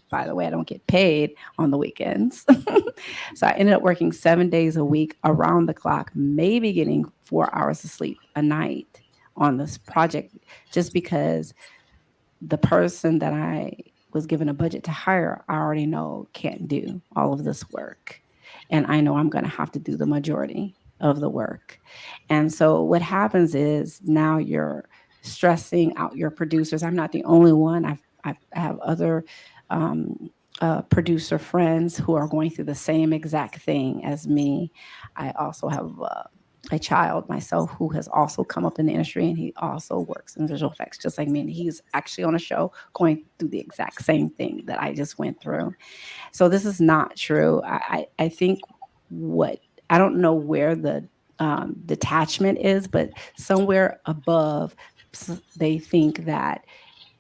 by the way, I don't get paid on the weekends. So I ended up working 7 days a week around the clock, maybe getting 4 hours of sleep a night on this project, just because the person that I was given a budget to hire, I already know can't do all of this work. And I know I'm going to have to do the majority of the work. And so what happens is now you're stressing out your producers. I'm not the only one. I have other producer friends who are going through the same exact thing as me. I also have a child myself who has also come up in the industry, and he also works in visual effects just like me. And he's actually on a show going through the exact same thing that I just went through. So this is not true. I think what I don't know where the detachment is, but somewhere above, they think that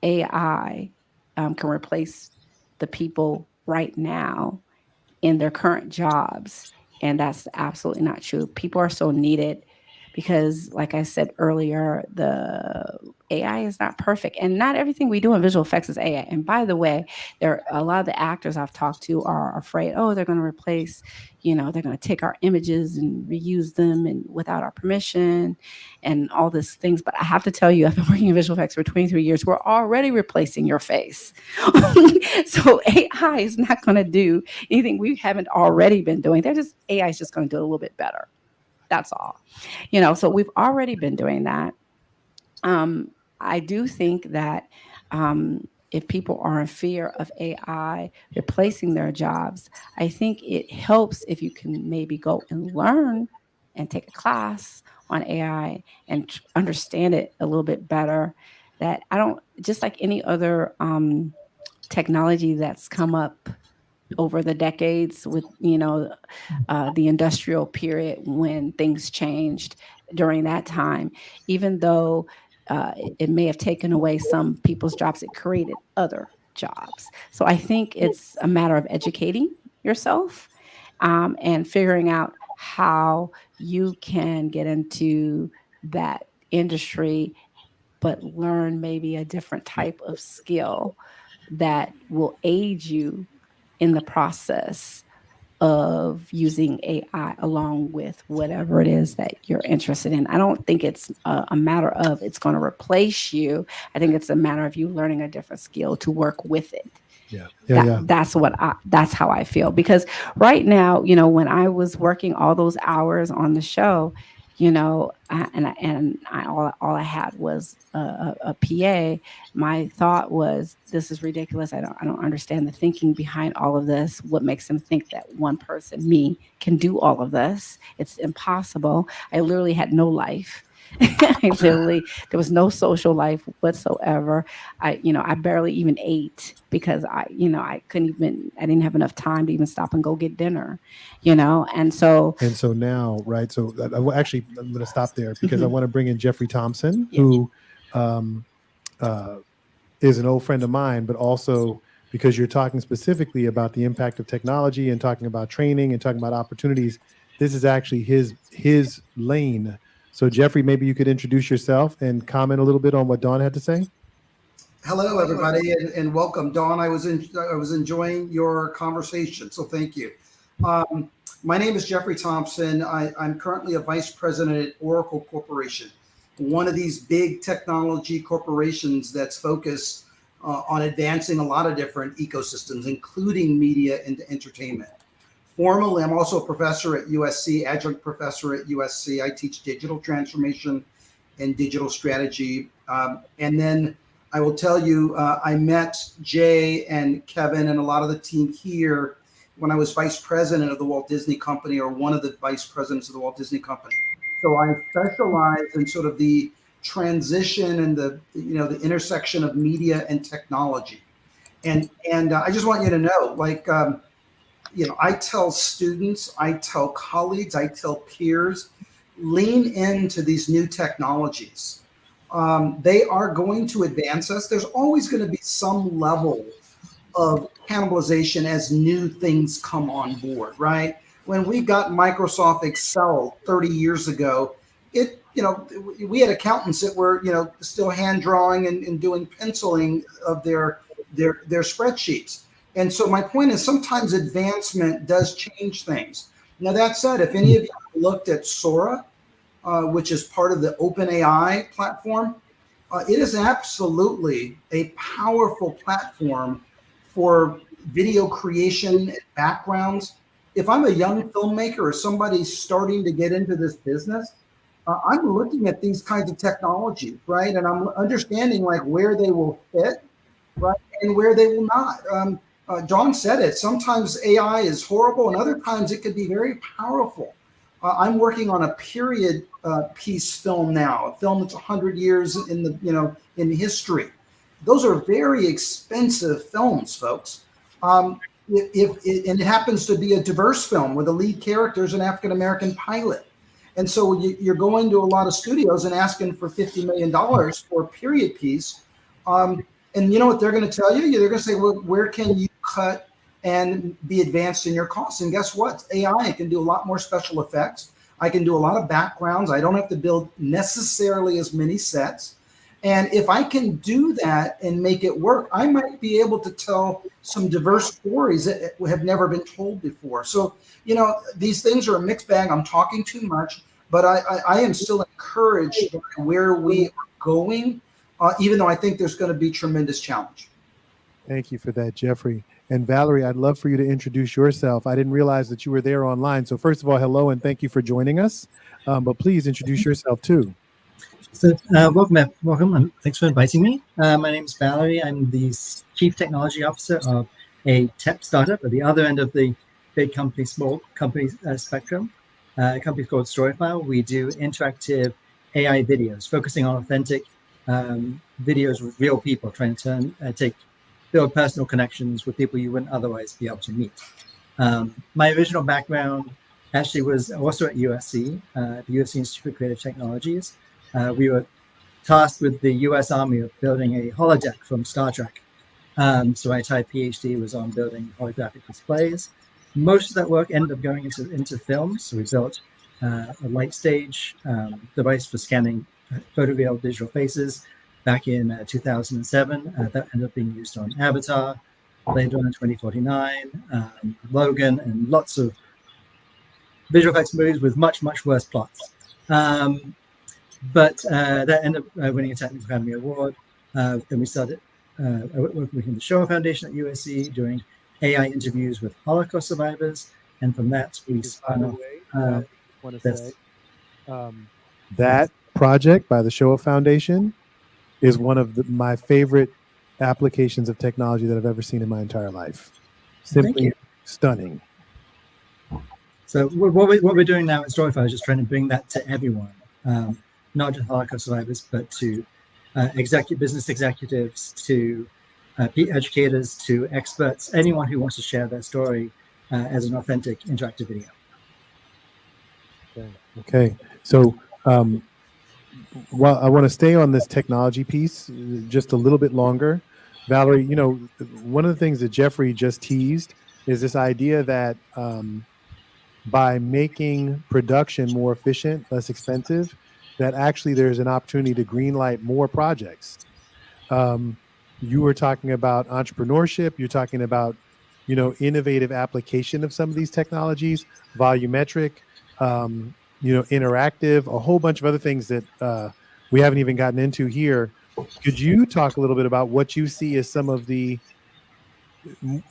AI can replace the people right now in their current jobs. And that's absolutely not true. People are so needed because, like I said earlier, the AI is not perfect. And not everything we do in visual effects is AI. And by the way, there are a lot of the actors I've talked to are afraid, oh, they're going to replace, they're going to take our images and reuse them and without our permission and all these things. But I have to tell you, I've been working in visual effects for 23 years. We're already replacing your face. So AI is not going to do anything we haven't already been doing. AI is just going to do it a little bit better. That's all. So we've already been doing that. I do think that if people are in fear of AI replacing their jobs, I think it helps if you can maybe go and learn and take a class on AI and understand it a little bit better. That I don't, just like any other technology that's come up over the decades with the industrial period when things changed during that time, even though it may have taken away some people's jobs, it created other jobs. So I think it's a matter of educating yourself and figuring out how you can get into that industry, but learn maybe a different type of skill that will aid you in the process of using AI along with whatever it is that you're interested in. I don't think it's a matter of it's going to replace you. I think it's a matter of you learning a different skill to work with it. Yeah. Yeah. That Yeah. that's how I feel, because right now, when I was working all those hours on the show, all I had was a PA. My thought was, this is ridiculous. I don't understand the thinking behind all of this. What makes them think that one person, me, can do all of this? It's impossible. I literally had no life. There was no social life whatsoever. I barely even ate because I didn't have enough time to even stop and go get dinner, and so, And so now, right? So actually, I'm going to stop there because I mhm, want to bring in Jeffrey Thompson, yeah. who um, uh, is an old friend of mine, but also because you're talking specifically about the impact of technology and talking about training and talking about opportunities. This is actually his lane. So Jeffrey, maybe you could introduce yourself and comment a little bit on what Dawn had to say. Hello, everybody, and welcome, Dawn. I was enjoying your conversation, so thank you. Um, my name is Jeffrey Thompson. I'm currently a vice president at Oracle Corporation, one of these big technology corporations that's focused on advancing a lot of different ecosystems, including media and entertainment. Formally, I'm also a professor at USC, adjunct professor at USC. I teach digital transformation and digital strategy. And then I will tell you, I met Jay and Kevin and a lot of the team here when I was vice president of the Walt Disney Company, or one of the vice presidents of the Walt Disney Company. So I specialize in sort of the transition and the intersection of media and technology. And I just want you to know, I tell students, I tell colleagues, I tell peers, lean into these new technologies. They are going to advance us. There's always going to be some level of cannibalization as new things come on board, right? When we got Microsoft Excel 30 years ago, we had accountants that were, still hand drawing and doing penciling of their spreadsheets. And so my point is sometimes advancement does change things. Now, that said, if any of you looked at Sora, which is part of the OpenAI platform, it is absolutely a powerful platform for video creation and backgrounds. If I'm a young filmmaker or somebody starting to get into this business, I'm looking at these kinds of technologies, right? And I'm understanding like where they will fit, right, and where they will not. Dawn said it. Sometimes AI is horrible, and other times it could be very powerful. I'm working on a period piece film now, a film that's 100 years in history. Those are very expensive films, folks. And it happens to be a diverse film where the lead character is an African-American pilot. And so you're going to a lot of studios and asking for $50 million for a period piece. And you know what they're going to tell you? They're going to say, well, where can you cut and be advanced in your costs? And guess what? AI, I can do a lot more special effects. I can do a lot of backgrounds. I don't have to build necessarily as many sets. And if I can do that and make it work, I might be able to tell some diverse stories that have never been told before. So, these things are a mixed bag. I'm talking too much, but I am still encouraged by where we are going, even though I think there's going to be tremendous challenge. Thank you for that, Jeffrey. And Valerie, I'd love for you to introduce yourself. I didn't realize that you were there online. So first of all, hello, and thank you for joining us. But please introduce yourself too. So welcome, and thanks for inviting me. My name is Valerie. I'm the Chief Technology Officer of a tech startup at the other end of the big company, small company spectrum. A company called Storyfile. We do interactive AI videos, focusing on authentic videos with real people, trying to build personal connections with people you wouldn't otherwise be able to meet. My original background actually was also at USC, the USC Institute for Creative Technologies. We were tasked with the US Army of building a holodeck from Star Trek. So my entire PhD was on building holographic displays. Most of that work ended up going into films. So we built a light stage device for scanning photoreal digital faces back in 2007. That ended up being used on Avatar, Blade Runner 2049, Logan, and lots of visual effects movies with much, much worse plots. But that ended up winning a Technical Academy Award. Then we started working with the Shoah Foundation at USC, doing AI interviews with Holocaust survivors. And from that, we spun off this. That project by the Shoah Foundation is one of my favorite applications of technology that I've ever seen in my entire life. Simply stunning. So what we're doing now at Storyfile is just trying to bring that to everyone, not just Holocaust survivors, but to business executives, to educators, to experts, anyone who wants to share their story as an authentic interactive video. Okay. So while I want to stay on this technology piece just a little bit longer, Valerie, one of the things that Jeffrey just teased is this idea that by making production more efficient, less expensive, that actually there's an opportunity to greenlight more projects. You were talking about entrepreneurship. You're talking about, innovative application of some of these technologies, volumetric, interactive, a whole bunch of other things that we haven't even gotten into here. Could you talk a little bit about what you see as some of the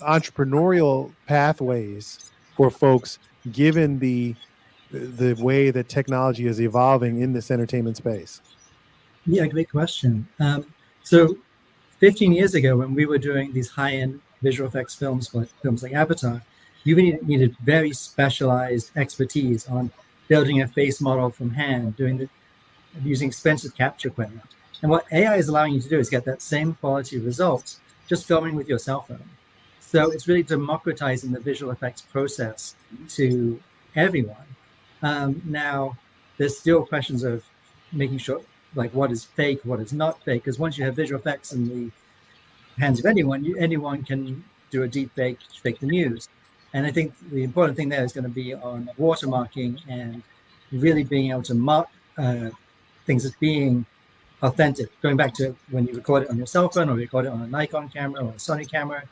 entrepreneurial pathways for folks, given the way that technology is evolving in this entertainment space? Yeah, great question. So 15 years ago, when we were doing these high-end visual effects films like Avatar, you really needed very specialized expertise on building a face model from hand, using expensive capture equipment. And what AI is allowing you to do is get that same quality results just filming with your cell phone. So it's really democratizing the visual effects process to everyone. Now, there's still questions of making sure, like, what is fake, what is not fake, because once you have visual effects in the hands of anyone can do a deep fake the news. And I think the important thing there is going to be on watermarking and really being able to mark things as being authentic, going back to when you record it on your cell phone or record it on a Nikon camera or a Sony camera,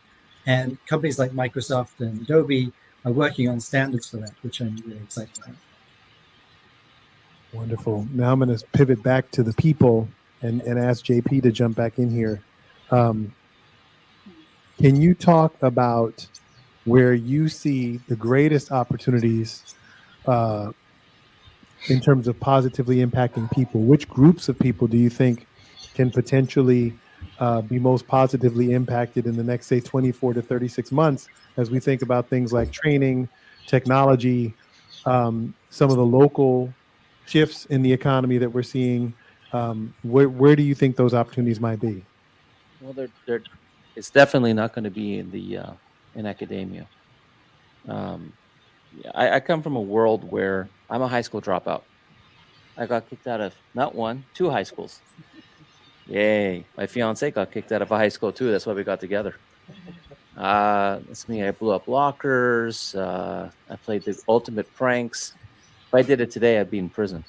And companies like Microsoft and Adobe are working on standards for that, which I'm really excited about. Wonderful. Now I'm going to pivot back to the people and ask JP to jump back in here. Can you talk about where you see the greatest opportunities in terms of positively impacting people? Which groups of people do you think can potentially be most positively impacted in the next, say, 24 to 36 months as we think about things like training, technology, some of the local shifts in the economy that we're seeing? Where do you think those opportunities might be? Well, it's definitely not going to be in academia. I come from a world where I'm a high school dropout. I got kicked out of not one, two high schools. Yay! My fiance got kicked out of a high school too. That's why we got together. That's me. I blew up lockers. I played the ultimate pranks. If I did it today, I'd be in prison.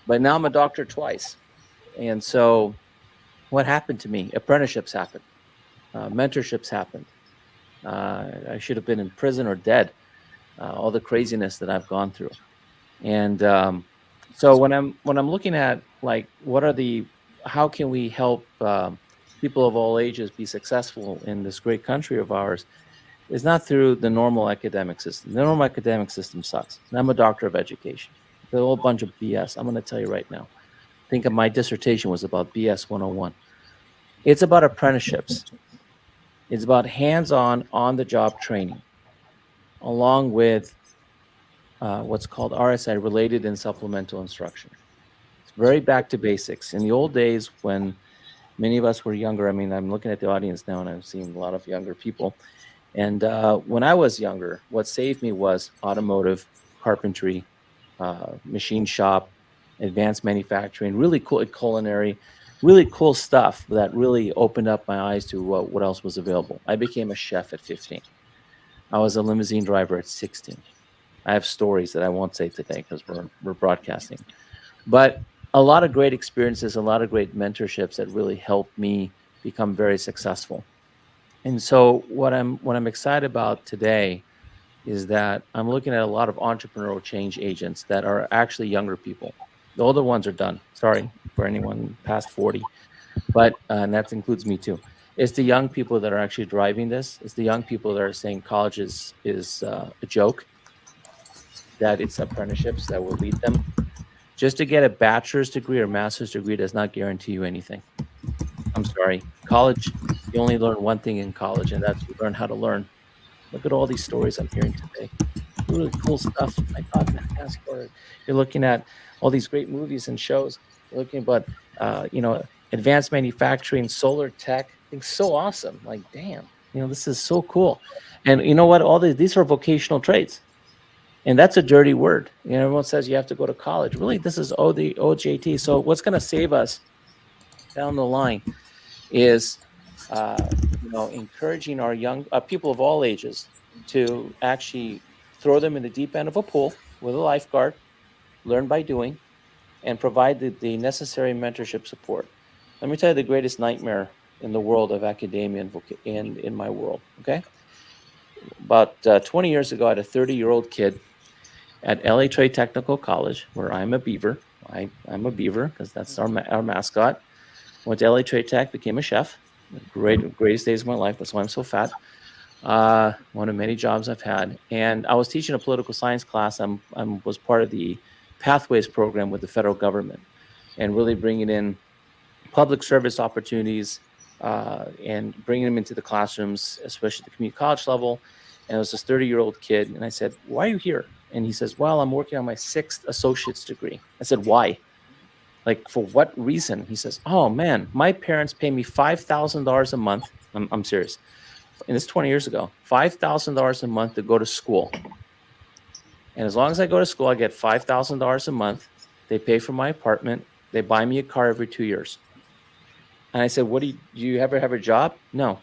But now I'm a doctor twice, and so what happened to me? Apprenticeships happened. Mentorships happened. I should have been in prison or dead. All the craziness that I've gone through, and so when I'm looking at like how can we help people of all ages be successful in this great country of ours, is not through the normal academic system. The normal academic system sucks. And I'm a doctor of education. It's a whole bunch of BS. I'm going to tell you right now. Think of my dissertation was about BS 101. It's about apprenticeships. It's about hands-on, on-the-job training, along with what's called RSI, related and supplemental instruction. It's very back to basics. In the old days, when many of us were younger, I mean, I'm looking at the audience now and I'm seeing a lot of younger people. And when I was younger, what saved me was automotive, carpentry, machine shop, advanced manufacturing, really cool culinary, really cool stuff that really opened up my eyes to what else was available. I became a chef at 15. I was a limousine driver at 16. I have stories that I won't say today because we're broadcasting. But a lot of great experiences, a lot of great mentorships that really helped me become very successful. And so what I'm excited about today is that I'm looking at a lot of entrepreneurial change agents that are actually younger people. The older ones are done. Sorry for anyone past 40, but and that includes me too. It's the young people that are actually driving this. It's the young people that are saying college is a joke, that it's apprenticeships that will lead them. Just to get a bachelor's degree or master's degree does not guarantee you anything. I'm sorry. College, you only learn one thing in college, and that's you learn how to learn. Look at all these stories I'm hearing today. Really cool stuff. My God, NASCAR. You're looking at all these great movies and shows. You're looking about, advanced manufacturing, solar tech. Things so awesome. Like, damn, this is so cool. And you know what? All these are vocational trades. And that's a dirty word. Everyone says you have to go to college. Really, this is the OJT. So what's going to save us down the line is, encouraging our young people of all ages to actually throw them in the deep end of a pool with a lifeguard, learn by doing, and provide the necessary mentorship support. Let me tell you the greatest nightmare in the world of academia and in my world, okay? About 20 years ago, I had a 30-year-old kid at LA Trade Technical College, where I'm a beaver. I'm a beaver because that's our mascot. Went to LA Trade Tech, became a chef. Greatest days of my life. That's why I'm so fat. One of many jobs I've had. And I was teaching a political science class. I was part of the Pathways program with the federal government, and really bringing in public service opportunities and bringing them into the classrooms, especially at the community college level. And it was this 30-year-old kid. And I said, "Why are you here?" And he says, "Well, I'm working on my 6th associate's degree." I said, "Why? Like, for what reason?" He says, "Oh man, my parents pay me $5,000 a month." I'm serious. And it's 20 years ago. $5,000 a month to go to school. And as long as I go to school, I get $5,000 a month. They pay for my apartment. They buy me a car every 2 years. And I said, do you ever have a job? No.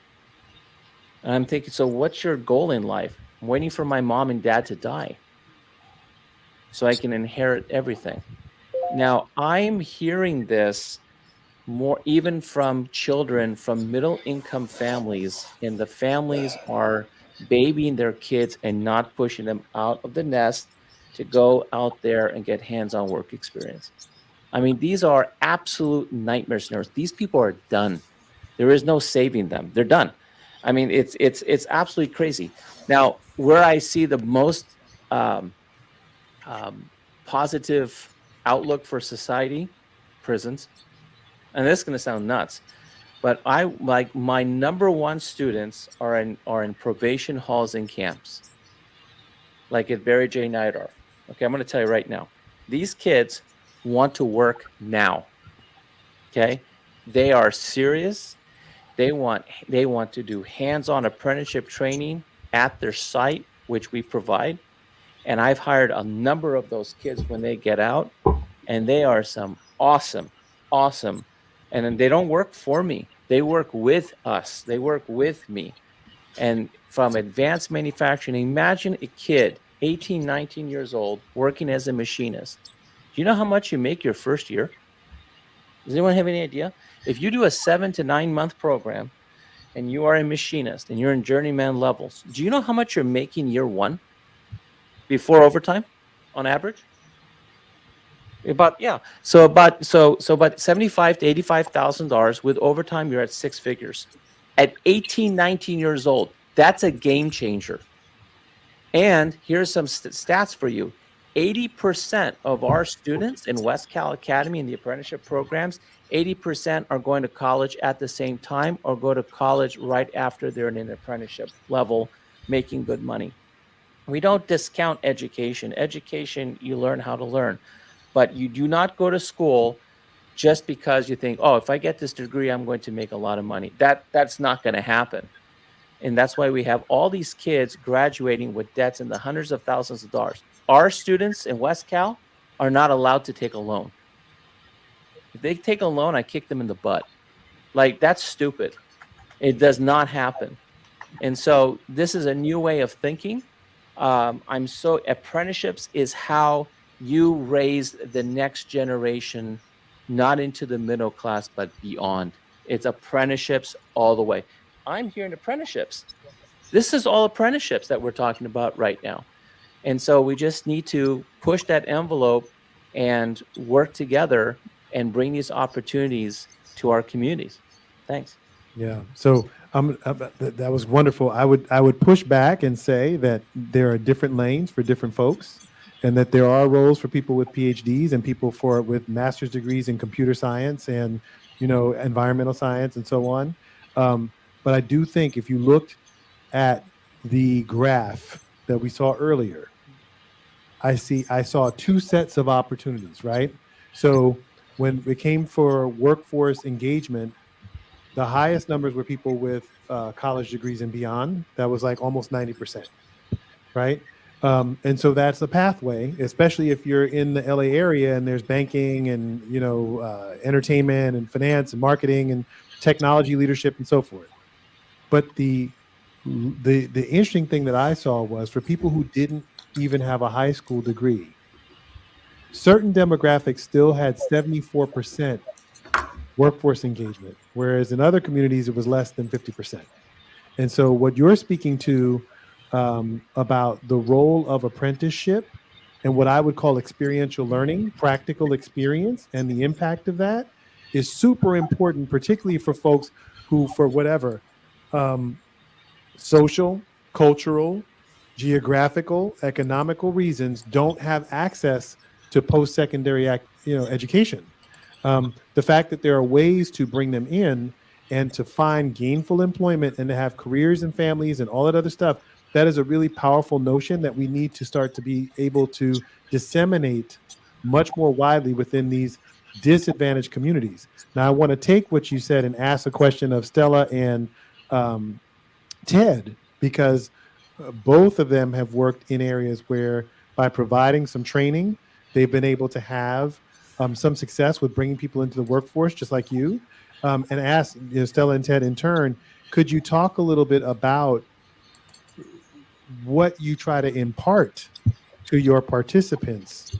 And I'm thinking, so what's your goal in life? I'm waiting for my mom and dad to die so I can inherit everything. Now, I'm hearing this more, even from children from middle income families, and the families are babying their kids and not pushing them out of the nest to go out there and get hands-on work experience. I mean, these are absolute nightmare scenarios. These people are done. There is no saving them. They're done. I mean, it's absolutely crazy. Now, where I see the most um, positive outlook for society, prisons. And this is going to sound nuts, but I like my number one students are in probation halls and camps, like at Barry J. Nidorf. Okay, I'm going to tell you right now, these kids want to work now. Okay, they are serious. They want to do hands-on apprenticeship training at their site, which we provide. And I've hired a number of those kids when they get out, and they are some awesome. And then they don't work for me. They work with us. They work with me. And from advanced manufacturing, imagine a kid, 18, 19 years old, working as a machinist. Do you know how much you make your first year? Does anyone have any idea? If you do a 7 to 9 month program and you are a machinist and you're in journeyman levels, do you know how much you're making year one before overtime on average? About about $75,000 to $85,000 with overtime. You're at six figures at 18, 19 years old. That's a game changer. And here's some stats for you. 80% of our students in West Cal Academy in the apprenticeship programs, 80% are going to college at the same time or go to college right after they're in an apprenticeship level, making good money. We don't discount education. Education, you learn how to learn. But you do not go to school just because you think, oh, if I get this degree, I'm going to make a lot of money. That's not going to happen. And that's why we have all these kids graduating with debts in the hundreds of thousands of dollars. Our students in West Cal are not allowed to take a loan. If they take a loan, I kick them in the butt. Like, that's stupid. It does not happen. And so this is a new way of thinking. Apprenticeships is how you raise the next generation, not into the middle class, but beyond. It's apprenticeships all the way. I'm here in apprenticeships. This is all apprenticeships that we're talking about right now. And so we just need to push that envelope and work together and bring these opportunities to our communities. Thanks. Yeah. So that was wonderful. I would push back and say that there are different lanes for different folks, and that there are roles for people with PhDs and people with master's degrees in computer science and, environmental science and so on. But I do think if you looked at the graph that we saw earlier, I saw two sets of opportunities, right? So when it came for workforce engagement, the highest numbers were people with college degrees and beyond. That was like almost 90%, right? And so that's the pathway, especially if you're in the LA area and there's banking and, entertainment and finance and marketing and technology leadership and so forth. But the interesting thing that I saw was for people who didn't even have a high school degree, certain demographics still had 74% workforce engagement, whereas in other communities it was less than 50%. And so what you're speaking to about the role of apprenticeship and what I would call experiential learning, practical experience, and the impact of that is super important, particularly for folks who, for whatever social, cultural, geographical, economical reasons, don't have access to post-secondary education. The fact that there are ways to bring them in and to find gainful employment and to have careers and families and all that other stuff, that is a really powerful notion that we need to start to be able to disseminate much more widely within these disadvantaged communities. Now, I want to take what you said and ask a question of Stella and Ted, because both of them have worked in areas where by providing some training, they've been able to have some success with bringing people into the workforce, just like you. And ask Stella and Ted in turn, could you talk a little bit about what you try to impart to your participants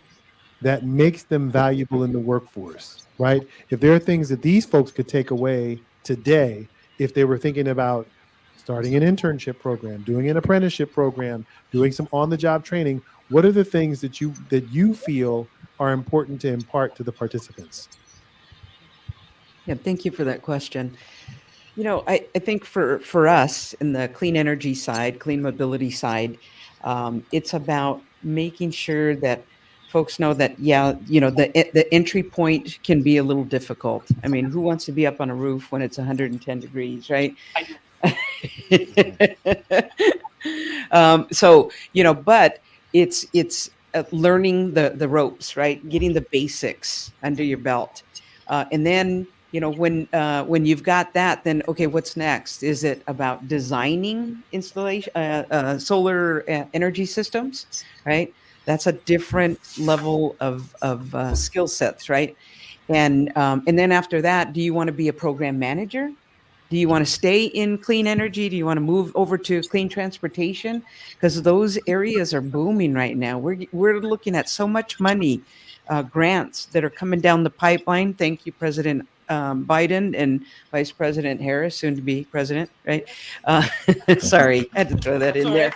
that makes them valuable in the workforce? right? If there are things that these folks could take away today, if they were thinking about starting an internship program, doing an apprenticeship program, doing some on-the-job training, what are the things that you feel are important to impart to the participants? Yeah, thank you for that question. I think for us in the clean energy side, clean mobility side, it's about making sure that folks know that, yeah, the entry point can be a little difficult. I mean, who wants to be up on a roof when it's 110 degrees, right? But it's learning the ropes, right? Getting the basics under your belt, and then when you've got that, then okay, what's next? Is it about designing installation solar energy systems, right? That's a different level of skill sets, right? And then after that, do you want to be a program manager? Do you want to stay in clean energy? Do you want to move over to clean transportation? Because those areas are booming right now. We're looking at so much money, grants that are coming down the pipeline. Thank you, President Biden and Vice President Harris, soon to be president, right? Sorry, I had to throw that in there.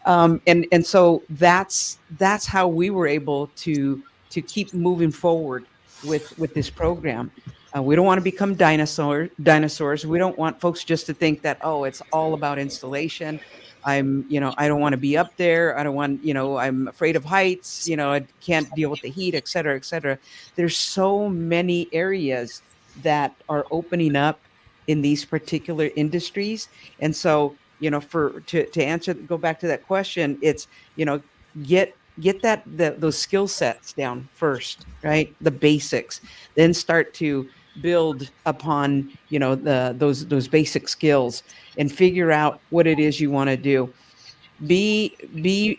And so that's how we were able to keep moving forward with this program. We don't want to become dinosaurs. We don't want folks just to think that, oh, it's all about installation. I don't want to be up there. I don't want, I'm afraid of heights. I can't deal with the heat, et cetera, et cetera. There's so many areas that are opening up in these particular industries. And so, go back to that question, it's, get those skill sets down first, right? The basics, then start to build upon those basic skills and figure out what it is you want to do. Be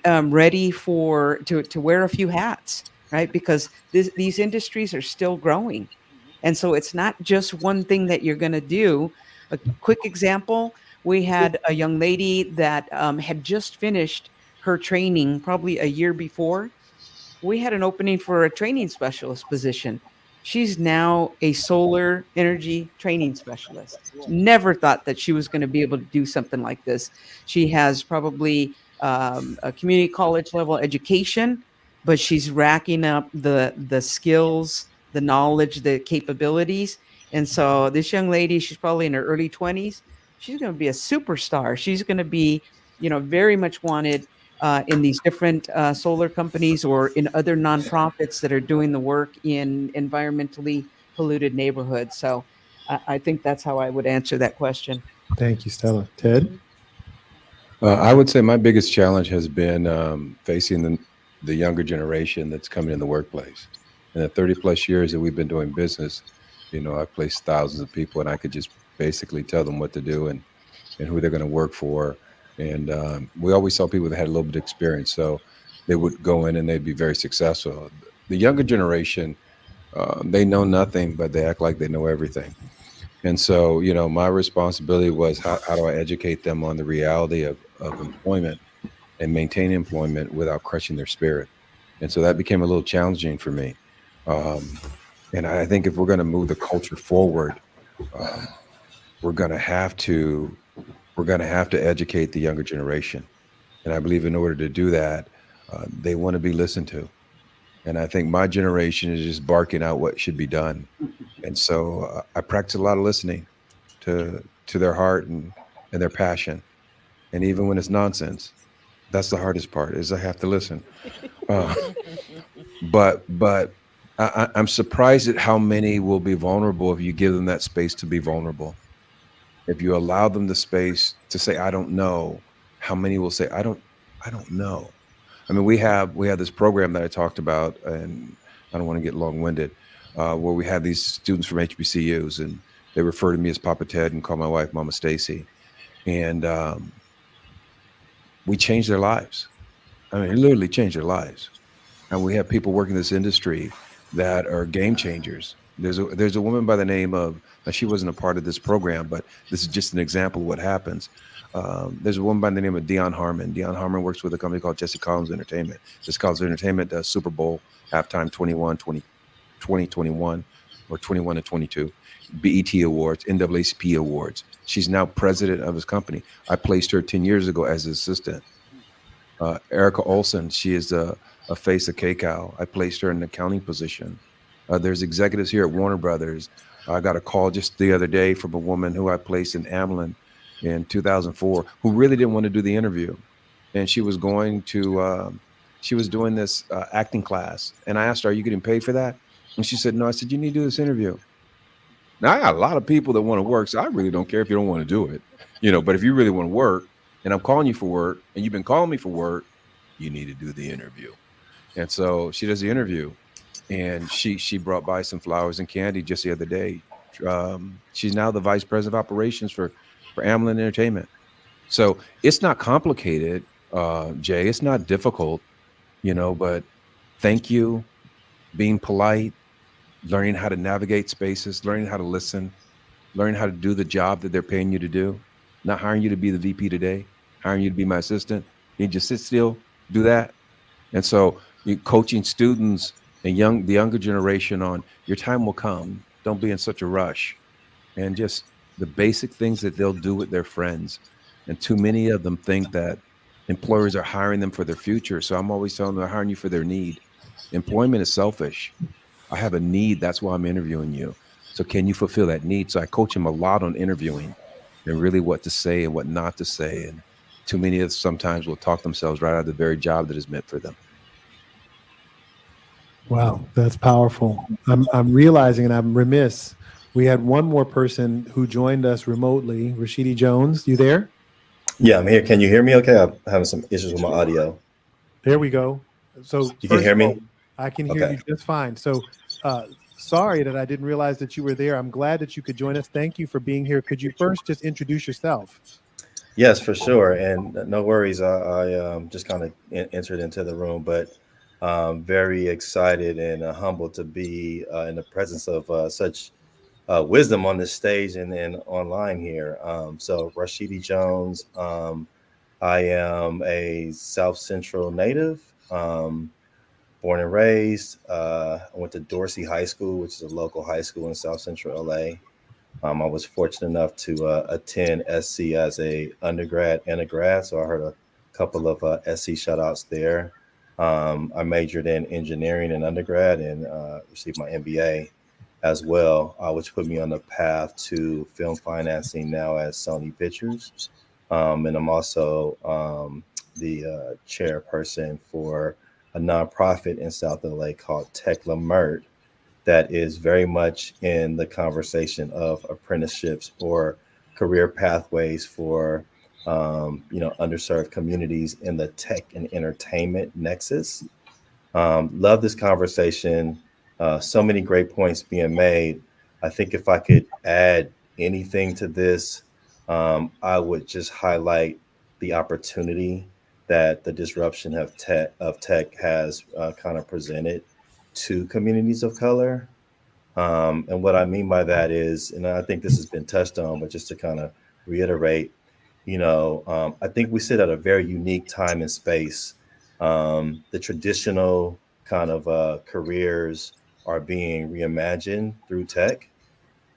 ready to wear a few hats, right? Because these industries are still growing, and so it's not just one thing that you're going to do. A quick example: we had a young lady that had just finished her training probably a year before. We had an opening for a training specialist position. She's now a solar energy training specialist. Never thought that she was going to be able to do something like this. She has probably a community college level education, but she's racking up the skills, the knowledge, the capabilities. And so this young lady, she's probably in her early 20s. She's going to be a superstar. She's going to be, very much wanted in these different solar companies or in other nonprofits that are doing the work in environmentally polluted neighborhoods. So I think that's how I would answer that question. Thank you, Stella. Ted? I would say my biggest challenge has been facing the younger generation that's coming in the workplace. In the 30 plus years that we've been doing business, I've placed thousands of people, and I could just basically tell them what to do and who they're going to work for. And we always saw people that had a little bit of experience, so they would go in and they'd be very successful. The younger generation, they know nothing, but they act like they know everything. And so, my responsibility was how do I educate them on the reality of employment and maintain employment without crushing their spirit. And so that became a little challenging for me. And I think if we're going to move the culture forward, we're going to have to educate the younger generation. And I believe in order to do that, they want to be listened to. And I think my generation is just barking out what should be done. And so I practice a lot of listening to their heart and their passion. And even when it's nonsense, that's the hardest part, is I have to listen. But I'm surprised at how many will be vulnerable if you give them that space to be vulnerable. If you allow them the space to say, I don't know, how many will say, I don't know. I mean, we have this program that I talked about, and I don't want to get long-winded, where we have these students from HBCUs, and they refer to me as Papa Ted and call my wife Mama Stacy. And we changed their lives. I mean, literally changed their lives. And we have people working in this industry that are game changers. There's a woman by the name of, now she wasn't a part of this program, but this is just an example of what happens. There's a woman by the name of Dion Harmon. Dion Harmon works with a company called Jesse Collins Entertainment. Jesse Collins Entertainment does Super Bowl halftime 21, 20, 2021 or 21 to 22, BET Awards, NAACP Awards. She's now president of his company. I placed her 10 years ago as an assistant. Erica Olson, she is a face of KCAL. I placed her in an accounting position. There's executives here at Warner Brothers. I got a call just the other day from a woman who I placed in Amlin in 2004, who really didn't want to do the interview. And she was going to, she was doing this acting class. And I asked her, are you getting paid for that? And she said, no. I said, you need to do this interview. Now, I got a lot of people that want to work, so I really don't care if you don't want to do it. But if you really want to work, and I'm calling you for work, and you've been calling me for work, you need to do the interview. And so she does the interview, and she brought by some flowers and candy just the other day. She's now the vice president of operations for Amlin Entertainment. So it's not complicated, Jay. It's not difficult, but thank you, being polite, learning how to navigate spaces, learning how to listen, learning how to do the job that they're paying you to do. Not hiring you to be the VP today, hiring you to be my assistant. You just sit still, do that. And so you're coaching students and the younger generation on your time will come. Don't be in such a rush. And just the basic things that they'll do with their friends. And too many of them think that employers are hiring them for their future. So I'm always telling them they're hiring you for their need. Employment is selfish. I have a need. That's why I'm interviewing you. So can you fulfill that need? So I coach them a lot on interviewing and really what to say and what not to say. And too many of them sometimes will talk themselves right out of the very job that is meant for them. Wow, that's powerful. I'm realizing, and I'm remiss, we had one more person who joined us remotely. Rashidi Jones, you there? Yeah, I'm here. Can you hear me okay? I'm having some issues with my audio. There we go. So You can hear me? I can hear you just fine. So sorry that I didn't realize that you were there. I'm glad that you could join us. Thank you for being here. Could you first just introduce yourself? Yes, for sure. And no worries. I just kind of entered into the room, but very excited and humbled to be in the presence of such wisdom on this stage and online here. So Rashidi Jones, I am a South Central native, born and raised. I went to Dorsey High School, which is a local high school in South Central LA. I was fortunate enough to attend SC as a undergrad and a grad, so I heard a couple of SC shout-outs there. I majored in engineering in undergrad and received my MBA as well, which put me on the path to film financing now at Sony Pictures. And I'm also the chairperson for a nonprofit in South LA called Tech Lamert that is very much in the conversation of apprenticeships or career pathways for underserved communities in the tech and entertainment nexus. Love this conversation. So many great points being made. I think if I could add anything to this, I would just highlight the opportunity that the disruption of tech has kind of presented to communities of color. And what I mean by that is, and I think this has been touched on, but just to kind of reiterate, I think we sit at a very unique time and space. The traditional kind of careers are being reimagined through tech.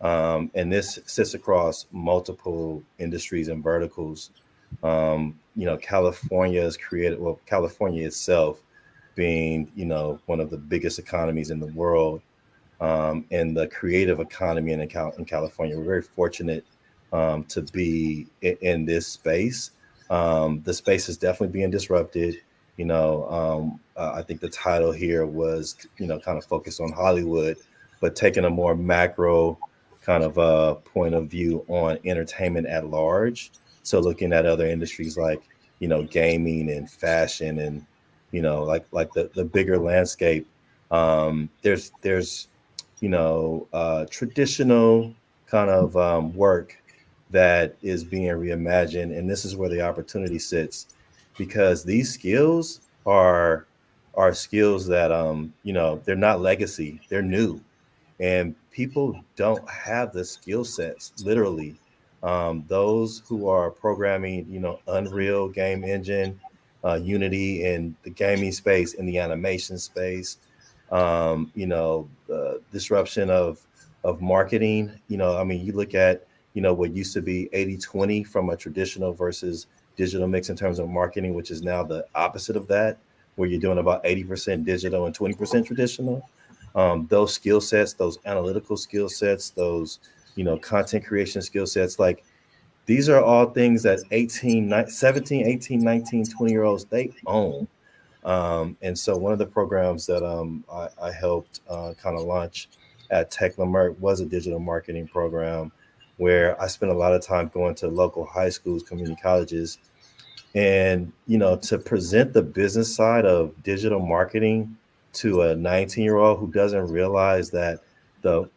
And this sits across multiple industries and verticals. California itself being, one of the biggest economies in the world, and the creative economy in California. We're very fortunate to be in this space. The space is definitely being disrupted. I think the title here was, kind of focused on Hollywood, but taking a more macro kind of point of view on entertainment at large. So looking at other industries like, gaming and fashion and, like the bigger landscape. There's traditional kind of work that is being reimagined. And this is where the opportunity sits, because these skills are skills that, they're not legacy, they're new. And people don't have the skill sets, literally. Those who are programming, Unreal game engine, Unity in the gaming space, in the animation space, disruption of marketing. I mean, you look at, what used to be 80-20 from a traditional versus digital mix in terms of marketing, which is now the opposite of that, where you're doing about 80% digital and 20% traditional. Those skill sets, those analytical skill sets, those, content creation skill sets, like these are all things that 17, 18, 19, 20-year-olds, they own. And so one of the programs that I helped kind of launch at Tech Leimert was a digital marketing program where I spent a lot of time going to local high schools, community colleges, and, to present the business side of digital marketing to a 19-year-old who doesn't realize that the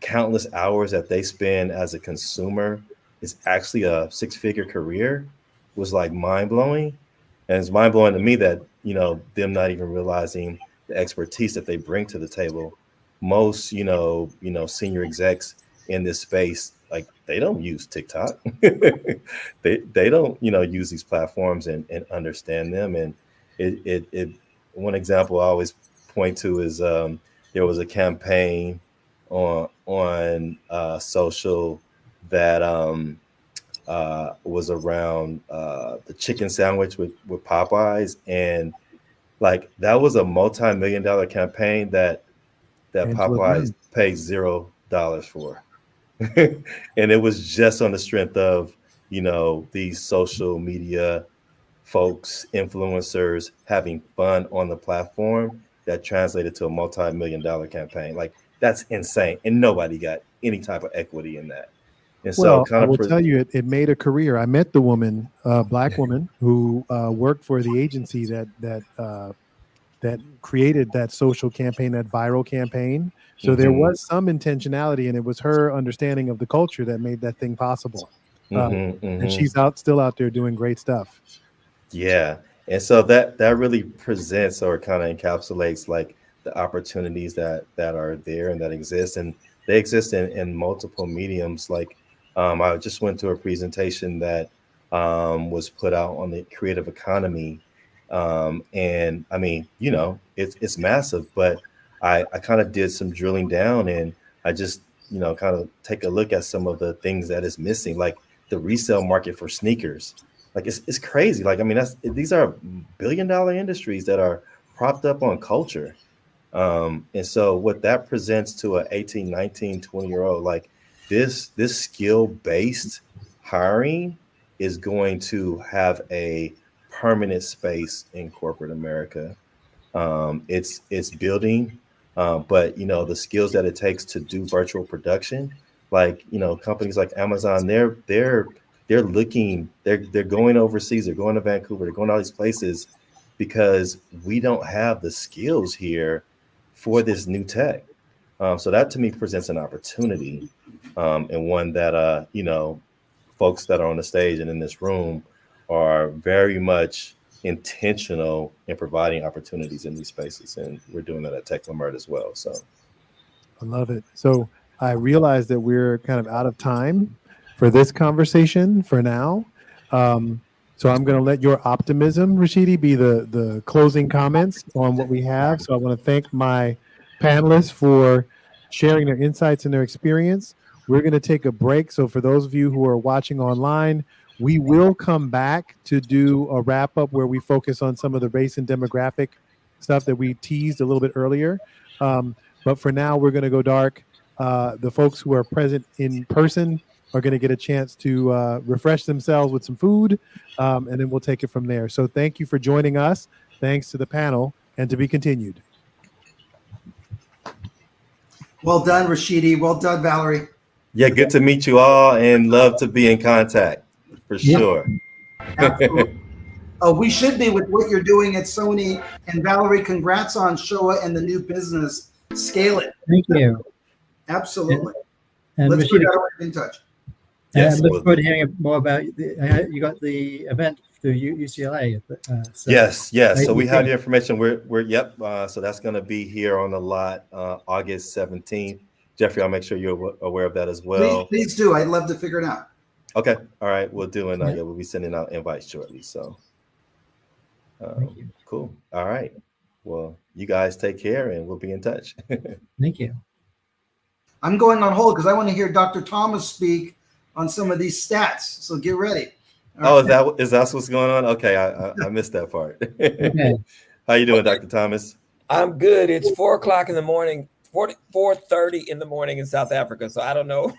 countless hours that they spend as a consumer is actually a six-figure career was like mind-blowing. And it's mind-blowing to me that, them not even realizing the expertise that they bring to the table. Most, senior execs in this space, like they don't use TikTok. they don't, use these platforms and understand them. And it one example I always point to is there was a campaign on social that was around the chicken sandwich with Popeyes, and like that was a multi-million-dollar campaign that Angela Popeyes paid $0 for. And it was just on the strength of, these social media folks, influencers having fun on the platform that translated to a multi-million-dollar campaign. Like that's insane. And nobody got any type of equity in that. And so Well, I will tell you, it made a career. I met the woman, black woman, who worked for the agency that created that social campaign, that viral campaign. So there was some intentionality, and it was her understanding of the culture that made that thing possible. And she's still out there doing great stuff. Yeah. And so that really presents or kind of encapsulates like the opportunities that are there and that exist. And they exist in multiple mediums. Like I just went to a presentation that was put out on the creative economy. And I mean, it's massive, but I kind of did some drilling down, and I just, kind of take a look at some of the things that is missing, like the resale market for sneakers. Like it's crazy. Like, I mean, these are billion-dollar industries that are propped up on culture. And so what that presents to a 18, 19, 20-year-old, like this skill-based hiring is going to have a permanent space in corporate America. It's building, but the skills that it takes to do virtual production, like companies like Amazon, they're looking, they're going overseas, they're going to Vancouver, they're going to all these places because we don't have the skills here for this new tech. So that to me presents an opportunity, and one that folks that are on the stage and in this room are very much intentional in providing opportunities in these spaces, and we're doing that at Tech Leimert as well. So I love it. So I realize that we're kind of out of time for this conversation for now. So I'm going to let your optimism, Rashidi, be the closing comments on what we have. So I want to thank my panelists for sharing their insights and their experience. We're going to take a break. So for those of you who are watching online, we will come back to do a wrap up where we focus on some of the race and demographic stuff that we teased a little bit earlier. But for now, we're going to go dark. The folks who are present in person are going to get a chance to refresh themselves with some food, and then we'll take it from there. So thank you for joining us. Thanks to the panel, and to be continued. Well done, Rashidi. Well done, Valerie. yeah, good to meet you all, and love to be in contact for sure. Absolutely. We should be with what you're doing at Sony. And Valerie, congrats on Showa and the new business. Scale it. Thank you. Absolutely. And Let's Rashida, put in touch. Yes, I look forward to hearing more about you got the event through UCLA. So yes. So we have great. the information. We're so that's going to be here on the lot August 17th. Jeffrey, I'll make sure you're aware of that as well. Please do. I'd love to figure it out. Okay. All right. We'll do. And we'll be sending out invites shortly. So Thank you. cool. All right. Well, you guys take care, and we'll be in touch. Thank you. I'm going on hold because I want to hear Dr. Thomas speak on some of these stats. So get ready. Oh, is that what's going on? Okay, I missed that part. Okay. How you doing, Dr. Thomas? I'm good. It's 4:00 in the morning, 4:30 in the morning in South Africa. So I don't know.